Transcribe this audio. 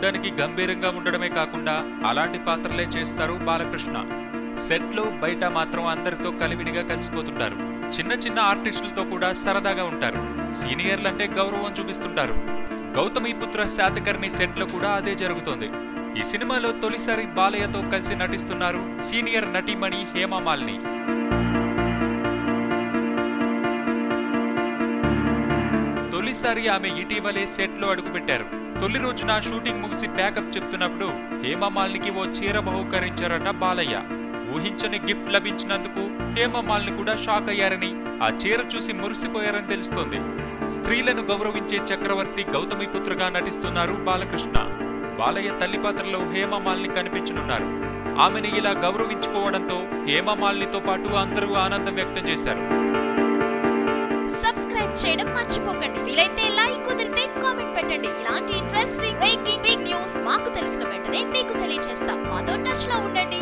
చూడ్డానికి గంభీరంగా ఉండడమే కాకుండా అలాంటి పాత్రలే చేస్తారు బాలకృష్ణ. సెట్లో బయట మాత్రం అందరితో కలివిడిగా కలిసిపోతుంటారు. చిన్న చిన్న ఆర్టిస్టులతో కూడా సరదాగా ఉంటారు. సీనియర్లంటే గౌరవం చూపిస్తుంటారు. గౌతమిపుత్ర శాతకర్ణి సెట్లో కూడా అదే జరుగుతోంది. ఈ సినిమాలో తొలిసారి బాలయ్యతో కలిసి నటిస్తున్నారు సీనియర్ నటీమణి హేమమాలిని. తొలిసారి ఆమె ఇటీవలే సెట్లో అడుగుపెట్టారు. తొలి రోజున షూటింగ్ ముగిసి ప్యాకప్ చెప్తున్నప్పుడు హేమమాలినికి ఓ చీర బహుకరించారట బాలయ్య. ఊహించని గిఫ్ట్ లభించినందుకు హేమమాలిని కూడా షాక్ అయ్యారని, ఆ చీర చూసి మురిసిపోయారని తెలుస్తోంది. స్త్రీలను గౌరవించే చక్రవర్తి గౌతమిపుత్రగా నటిస్తున్నారు బాలకృష్ణ. బాలయ్య తల్లి పాత్రలో హేమమాలిని కనిపించనున్నారు. ఆమెను ఇలా గౌరవించుకోవడంతో హేమమాలినితో పాటు అందరూ ఆనందం వ్యక్తం చేశారు. సబ్స్క్రైబ్ చేయడం మర్చిపోకండి. వీలైతే లైక్, కుదిరితే కామెంట్ పెట్టండి. ఇలాంటి ఇంట్రెస్టింగ్ బ్రేకింగ్ బిగ్ న్యూస్ మాకు తెలిసిన వెంటనే మీకు తెలియజేస్తాం. మాతో టచ్ లో ఉండండి.